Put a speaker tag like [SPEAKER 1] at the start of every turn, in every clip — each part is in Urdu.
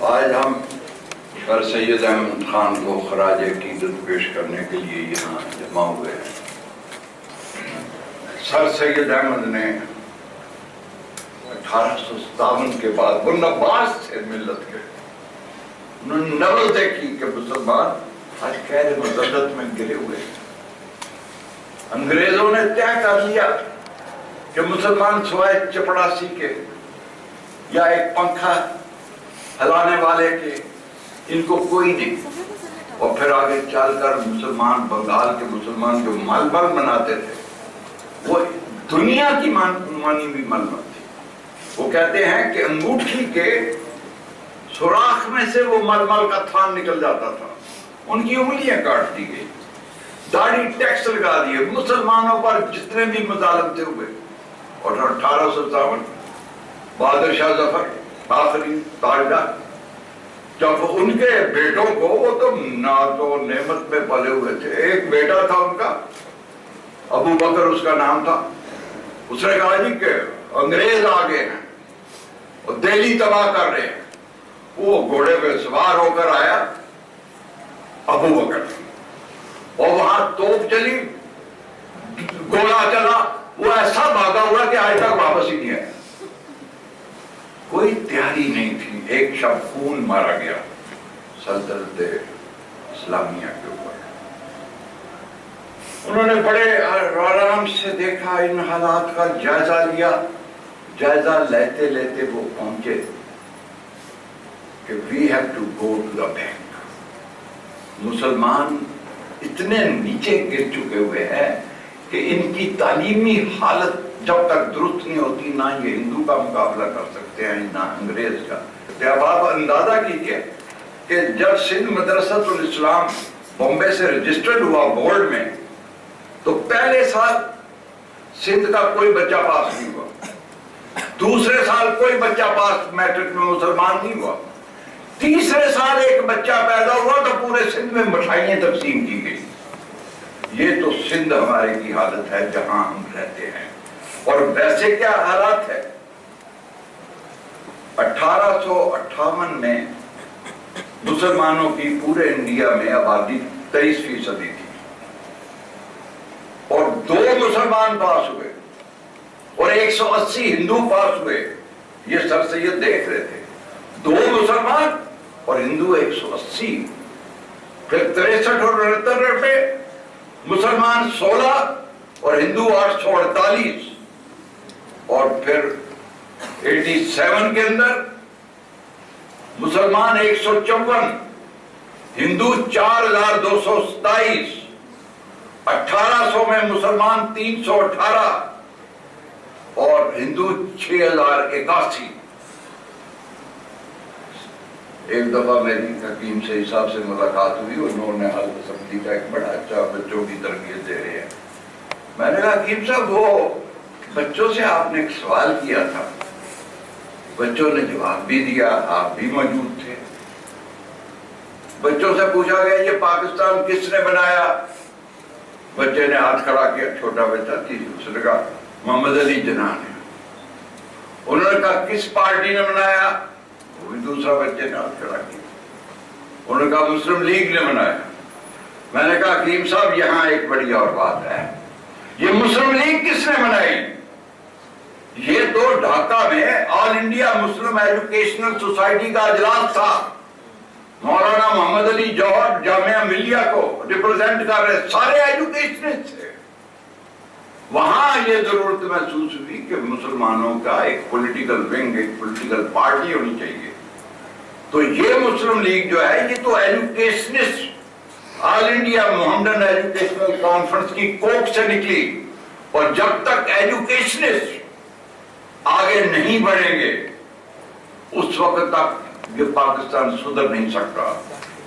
[SPEAKER 1] آج ہم سر سید احمد خان کو خراج عقیدت پیش کرنے کے لیے یہاں جمع ہوئے ہیں۔ سر سید احمد نے 1857 کے بعد وہ نواز تھے ملت کے، انہوں نے نبض دیکھی کہ مسلمان آج خیر مذلت میں گرے ہوئے ہیں۔ انگریزوں نے طے کر لیا کہ مسلمان سوائے چپڑاسی کے یا ایک پنکھا ہلانے والے کے ان کو کوئی نہیں، اور پھر آگے چل کر مسلمان، بنگال کے مسلمان جو ملبل مناتے تھے وہ دنیا کی مانی بھی ملبل تھی۔ وہ کہتے ہیں کہ انگوٹھی کے سوراخ میں سے وہ ملبل کا تھان نکل جاتا تھا، ان کی انگلیاں کاٹ دی گئی، داڑھی ٹیکس لگا دیے، مسلمانوں پر جتنے بھی مظالم تھے ہوئے۔ اور 1857 بہادر شاہ ظفر آخری تاجدار، جب ان کے بیٹوں کو، وہ تو ناز و نعمت میں پلے ہوئے تھے، ایک بیٹا تھا ان کا ابو بکر اس کا نام تھا، اس نے کہا جی کہ انگریز آگے ہیں اور دہلی تباہ کر رہے ہیں۔ وہ گھوڑے پہ سوار ہو کر آیا ابو بکر، اور وہاں توپ چلی، گولا چلا، وہ ایسا بھاگا ہوا کہ آج تک واپس ہی نہیں آیا۔ کوئی تیاری نہیں تھی، ایک شب خون مارا گیا سلطنت اسلامیہ کے اوپر۔ انہوں نے بڑے آرام سے دیکھا، ان حالات کا جائزہ لیا، جائزہ لیتے لیتے وہ پہنچے کہ we have to go to the bank۔ مسلمان اتنے نیچے گر چکے ہوئے ہیں کہ ان کی تعلیمی حالت جب تک درست نہیں ہوتی، نہ یہ ہندو کا مقابلہ کر سکتے ہیں نہ انگریز کا۔ اب آپ اندازہ کیجئے کہ جب سندھ مدرسۃ الاسلام بمبے سے رجسٹرڈ ہوا بورڈ میں، تو پہلے سال سندھ کا کوئی بچہ پاس نہیں ہوا، دوسرے سال کوئی بچہ پاس میٹرک میں مسلمان نہیں ہوا، تیسرے سال ایک بچہ پیدا ہوا تو پورے سندھ میں مٹھائیاں تقسیم کی گئی۔ یہ تو سندھ ہمارے کی حالت ہے جہاں ہم رہتے ہیں۔ اور ویسے کیا حالات ہے؟ 1858 میں مسلمانوں کی پورے انڈیا میں آبادی 23% تھی، اور 2 مسلمان پاس ہوئے اور 180 ہندو پاس ہوئے۔ یہ سر سید دیکھ رہے تھے، 2 مسلمان اور ہندو 180۔ پھر 63 اور 69 میں مسلمان 16 اور ہندو 848، اور پھر 87 کے اندر مسلمان 154، ہندو 4227، 1800 میں مسلمان 318 اور ہندو 6081۔ ایک دفعہ میری حکیم سے حساب سے ملاقات ہوئی، انہوں نے حلقہ اسمبلی کا ایک بڑا اچھا بچوں کی تربیت دے رہے ہیں۔ میں نے کہا حکیم صاحب، وہ بچوں سے آپ نے ایک سوال کیا تھا، بچوں نے جواب بھی دیا، آپ بھی موجود تھے۔ بچوں سے پوچھا گیا یہ پاکستان کس نے بنایا؟ بچے نے ہاتھ کھڑا کیا، چھوٹا بچہ تھی، اس نے کہا محمد علی جناح نے۔ انہوں نے کہا کس پارٹی نے بنایا؟ وہ بھی دوسرا بچے نے ہاتھ کھڑا کیا، انہوں نے کہا مسلم لیگ نے بنایا۔ میں نے کہا حکیم صاحب یہاں ایک بڑی اور بات ہے، یہ مسلم لیگ کس نے بنائی؟ یہ تو ڈھاکہ میں آل انڈیا مسلم ایجوکیشنل سوسائٹی کا اجلاس تھا، مولانا محمد علی جوہر جامعہ ملیہ کو ریپرزینٹ کر رہے سارے ایجوکیشنسٹ تھے۔ وہاں یہ ضرورت محسوس ہوئی کہ مسلمانوں کا ایک پولیٹیکل ونگ، ایک پولیٹیکل پارٹی ہونی چاہیے۔ تو یہ مسلم لیگ جو ہے یہ تو ایجوکیشنسٹ آل انڈیا محمدن ایجوکیشنل کانفرنس کی کوکھ سے نکلی، اور جب تک ایجوکیشنسٹ آگے نہیں بڑھیں گے اس وقت تک یہ پاکستان سدھر نہیں سکتا۔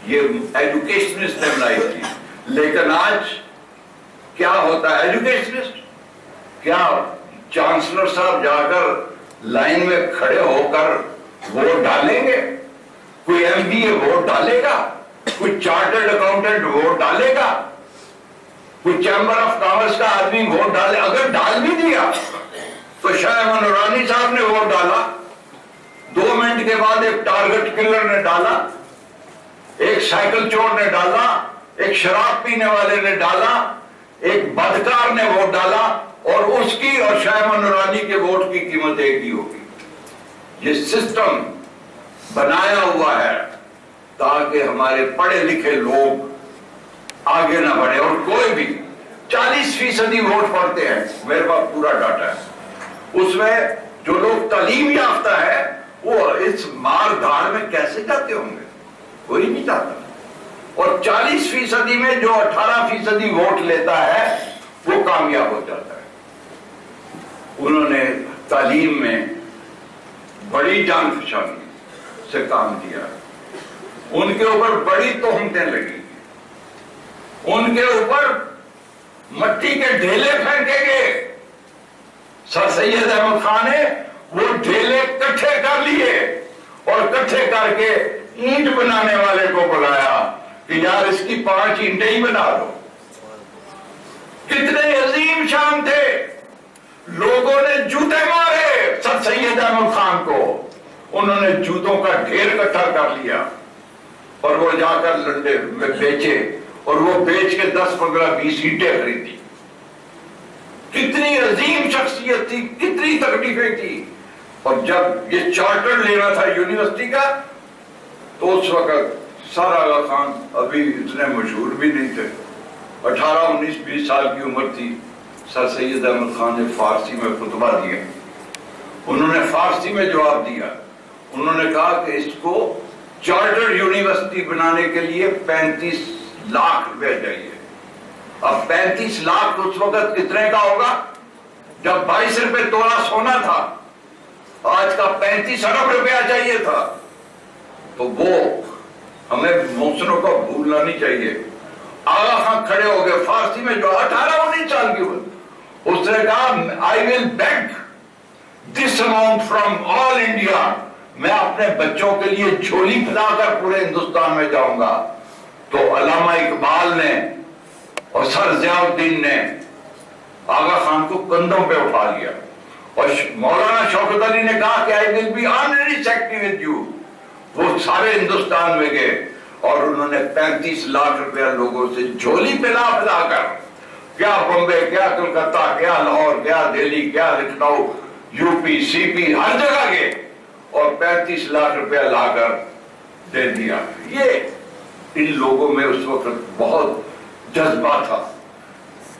[SPEAKER 1] یہ ایجوکیشنسٹ نے بنائی تھی، لیکن آج کیا ہوتا ہے؟ ایجوکیشنسٹ کیا چانسلر صاحب جا کر لائن میں کھڑے ہو کر ووٹ ڈالیں گے؟ کوئی ایم بی اے ووٹ ڈالے گا؟ کوئی چارٹرڈ اکاؤنٹنٹ ووٹ ڈالے گا؟ کوئی چیمبر آف کامرس کا آدمی ووٹ ڈالے؟ اگر ڈال بھی دیا تو شاہ امان نورانی صاحب نے ووٹ ڈالا، 2 منٹ کے بعد ایک ٹارگٹ کلر نے ڈالا، ایک سائیکل چور نے ڈالا، ایک شراب پینے والے نے ڈالا، ایک بدکار نے ووٹ ڈالا، اور اس کی اور شائمہ نورانی کے ووٹ کی قیمت ایک ہی ہوگی۔ یہ سسٹم بنایا ہوا ہے تاکہ ہمارے پڑھے لکھے لوگ آگے نہ بڑھے، اور کوئی بھی 40% ووٹ پڑتے ہیں، میرے پاس پورا ڈاٹا ہے، اس میں جو لوگ تعلیم یافتہ ہے وہ اس مار دھاڑ میں کیسے جاتے ہوں گے؟ کوئی نہیں جاتا۔ اور 40% میں جو 18% ووٹ لیتا ہے وہ کامیاب ہو جاتا ہے۔ انہوں نے تعلیم میں بڑی جان فشانی سے کام کیا، ان کے اوپر بڑی تہمتیں لگی، ان کے اوپر مٹی کے ڈھیلے پھینکے گئے۔ سر سید احمد خان نے وہ ڈھیلے کٹھے کر لیے اور کٹھے کر کے اینٹ بنانے والے کو بلایا کہ یار اس کی 5 اینٹیں ہی بنا دو۔ کتنے عظیم شان تھے، لوگوں نے جوتے مارے سر سید احمد خان کو، انہوں نے جوتوں کا ڈھیر اکٹھا کر لیا اور وہ جا کر لنڈے میں بیچے، اور وہ بیچ کے 10 15 20 اینٹیں خریدی۔ کتنی عظیم شخصیت تھی، کتنی تکلیفیں کی۔ اور جب یہ چارٹر لینا تھا یونیورسٹی کا تو اس وقت سر آغا خان ابھی اتنے مشہور بھی نہیں تھے، 18 19 20 سال کی عمر تھی۔ سر سید احمد خان نے فارسی میں خطبہ دیا، انہوں نے فارسی میں جواب دیا، انہوں نے کہا کہ اس کو چارٹر یونیورسٹی بنانے کے لیے 35 لاکھ روپے چاہیے۔ اب 35 لاکھ اس وقت کتنے کا ہوگا؟ جب 22 روپے تولہ سونا تھا، آج کا 35 ارب روپیہ چاہیے تھا۔ تو وہ ہمیں محسنوں کو بھولنا نہیں چاہیے۔ آغا خان کھڑے ہو گئے، فارسی میں جو 18 19 سال کی عمر، اس نے کہا I will beg this amount from all India، میں اپنے بچوں کے لیے جھولی پھیلا کر پورے ہندوستان میں جاؤں گا۔ تو علامہ اقبال نے اور سر ضیاء الدین نے آغا خان کو کندھوں پہ اٹھا لیا، اور مولانا شوکت علی نے کہا کہ I will be honorary secretary with you۔ وہ سارے ہندوستان میں گئے اور انہوں نے 35 لاکھ روپیہ لوگوں سے جھولی پھیلا پھیلا کر، کیا بمبے، کیا کلکتہ، کیا لاہور، کیا دہلی، کیا لکھنؤ، یو پی سی پی، ہر جگہ گئے اور 35 لاکھ روپیہ لا کر دے دیا۔ یہ ان لوگوں میں اس وقت بہت جذبہ تھا۔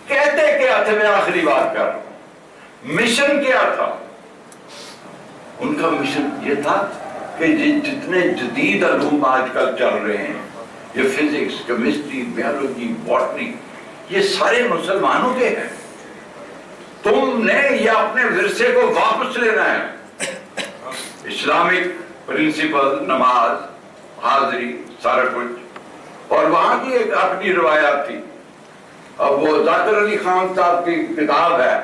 [SPEAKER 1] کہتے کیا تھے، میں آخری بات کر رہا ہوں، مشن کیا تھا ان کا؟ مشن یہ تھا کہ جتنے جدید علوم آج کل چل رہے ہیں، یہ فزکس، کیمسٹری، بیولوجی، باٹنی، یہ سارے مسلمانوں کے ہیں۔ تم نے یہ اپنے ورثے کو واپس لینا ہے۔ اسلامک پرنسپل، نماز، حاضری، سارا کچھ، اور وہاں کی ایک اپنی روایات تھی۔ اب وہ ذاکر علی خان صاحب کی کتاب ہے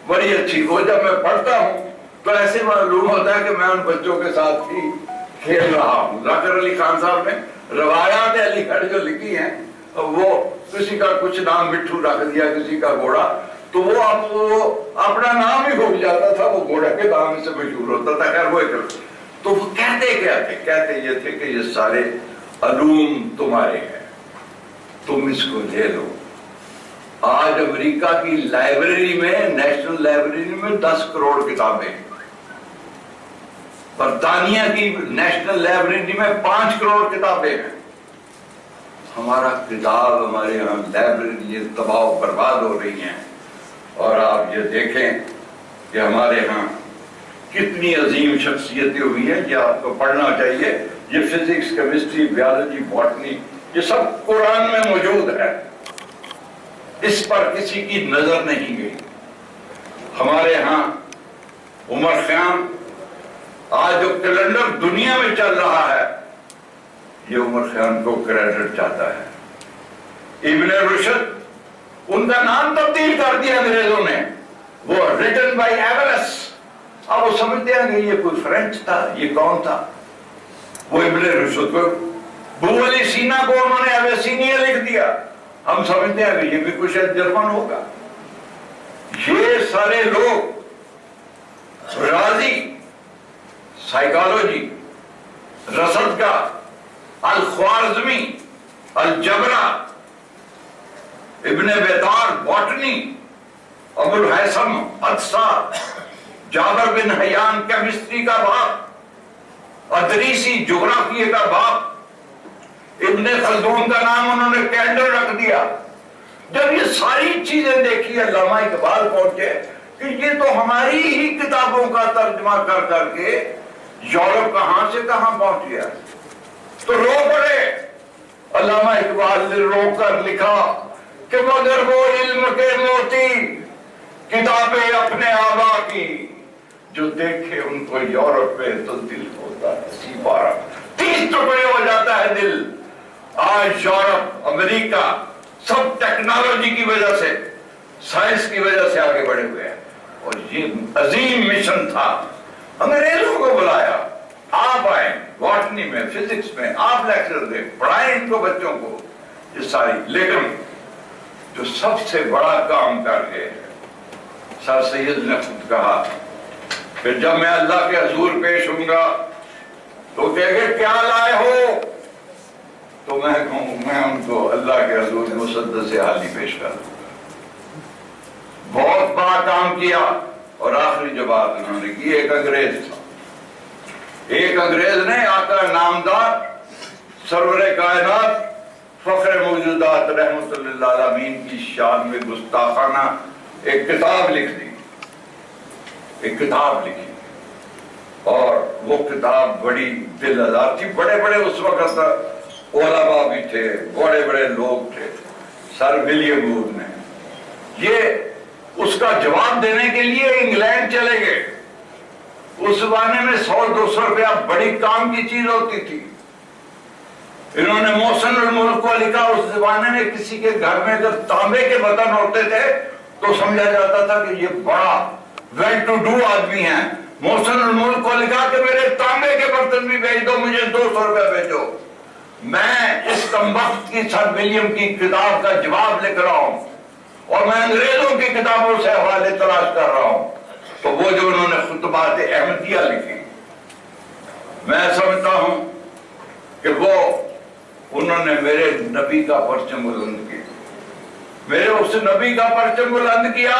[SPEAKER 1] بڑی اچھی، وہ جب میں پڑھتا ہوں تو ایسے معلوم ہوتا ہے کہ میں ان بچوں کے ساتھ ہی کھیل رہا ہوں۔ ذاکر علی خان صاحب نے روایات علی گڑھ جو لکھی ہیں، وہ کسی کا کچھ نام مٹھو رکھ دیا، کسی کا گھوڑا، تو وہ اپنا نام ہی بھول جاتا تھا، وہ گھوڑے کے نام سے مشہور ہوتا تھا۔ خیر وہ تو وہ کہتے کیا تھے؟ کہتے یہ تھے کہ یہ سارے علوم تمہارے ہیں، تم اس کو لے لو۔ آج امریکہ کی لائبریری میں، نیشنل لائبریری میں 10 کروڑ کتابیں، برطانیہ کی نیشنل لائبریری میں 5 کروڑ کتابیں ہیں۔ ہمارا کتاب، ہمارے یہاں لائبریری یہ تباہ و برباد ہو رہی ہیں، اور آپ یہ دیکھیں کہ ہمارے ہاں کتنی عظیم شخصیتیں ہوئی ہیں۔ یہ آپ کو پڑھنا چاہیے، یہ فزکس، کیمسٹری، بیولوجی، باٹنی، یہ سب قرآن میں موجود ہے، اس پر کسی کی نظر نہیں گئی۔ ہمارے ہاں عمر خیام، آج جو کیلنڈر دنیا میں چل رہا ہے، یہ عمر خیام کو کریڈٹ چاہتا ہے۔ ابن رشد، ان کا نام تبدیل کر دیا انگریزوں نے، وہ ریٹن بائی ایورس۔ اب وہ سمجھتے ہیں کہ یہ کوئی فرینچ تھا، یہ کون تھا؟ وہ ابن رشد کو، ابو علی سینا کو انہوں نے ایویسینیا لکھ دیا، ہم سمجھتے ہیں کہ یہ بھی کچھ جرمن ہوگا۔ یہ سارے لوگ رازی، سائیکالوجی، رصد کا، الخوارزمی، الجبرا، ابن بیدار باٹنی، ابو الحیثم اطصار، جابر بن حیان کیمسٹری کا باپ، ادریسی جغرافیے کا باپ، ابن خلدون کا نام انہوں نے کینڈل رکھ دیا۔ جب یہ ساری چیزیں دیکھی علامہ اقبال پہنچے کہ یہ تو ہماری ہی کتابوں کا ترجمہ کر کر کے یورپ کہاں سے کہاں پہنچ گیا، تو رو پڑے۔ علامہ اقبال نے رو کر لکھا کہ مگر وہ علم کے موتی کتابیں اپنے آبا کی، جو دیکھے ان کو یورپ میں تو دل ہوتا ہے سی 30 ٹکڑے ہو جاتا ہے دل۔ آج یورپ، امریکہ سب ٹیکنالوجی کی وجہ سے، سائنس کی وجہ سے آگے بڑھے ہوئے ہیں، اور یہ عظیم مشن تھا۔ انگریزوں کو بلایا، آپ آئیں باٹنی میں، فزکس میں، آپ لیکچر دیں، پڑھائیں ان کو، بچوں کو، یہ ساری۔ لیکن جو سب سے بڑا کام کر کے سر سید نے خود کہا کہ جب میں اللہ کے حضور پیش ہوں گا تو کہے گے کیا لائے ہو، تو میں کہوں میں ان کو اللہ کے حضور مسدس حالی پیش کر دوں۔ بہت بڑا کام کیا، اور آخری جو بات انہوں نے کی، ایک انگریز تھا، ایک انگریز نے آقا نامدار سرور کائنات فخر موجودات رحمت اللہ العالمین کی شان میں گستاخانہ ایک کتاب لکھ دی، ایک کتاب لکھی، اور وہ کتاب بڑی دل آزار تھی۔ بڑے بڑے اس وقت علماء بھی تھے، بڑے بڑے لوگ تھے۔ سر ولیم ووڈ نے یہ اس کا جواب دینے کے لیے انگلینڈ چلے گئے۔ اس زمانے میں 100-200 روپیہ بڑی کام کی چیز ہوتی تھی۔ انہوں نے محسن الملک کو لکھا، اس زمانے میں کسی کے گھر میں اگر تانبے کے برتن ہوتے تھے تو سمجھا جاتا تھا کہ یہ بڑا ویل ٹو ڈو آدمی ہے۔ محسن الملک کو لکھا کہ میرے تانبے کے برتن بھی بھیج دو، مجھے 200 روپیہ بھیجو، میں اس کمبخت کی سر ولیم کی کتاب کا جواب لکھ رہا ہوں، اور میں انگریزوں کی کتابوں سے حوالے تلاش کر رہا ہوں۔ تو وہ جو انہوں نے خطبات احمدیہ لکھی، میں سمجھتا ہوں کہ وہ انہوں نے میرے نبی کا پرچم بلند کیا، میرے اس نبی کا پرچم بلند کیا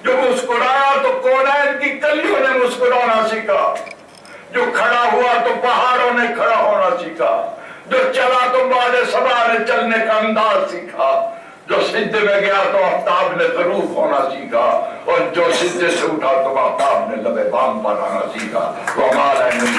[SPEAKER 1] جو مسکرایا تو کونین کی کلیوں نے مسکرانا سیکھا، جو کھڑا ہوا تو پہاڑوں نے کھڑا ہونا سیکھا، جو چلا تو باد صبا نے چلنے کا انداز سیکھا، جو سجدے میں گیا تو آفتاب نے غروب ہونا سیکھا، اور جو سجدے سے اٹھا تو آفتاب نے لبے بام پر آنا سیکھا۔ وہ ہمارا نہیں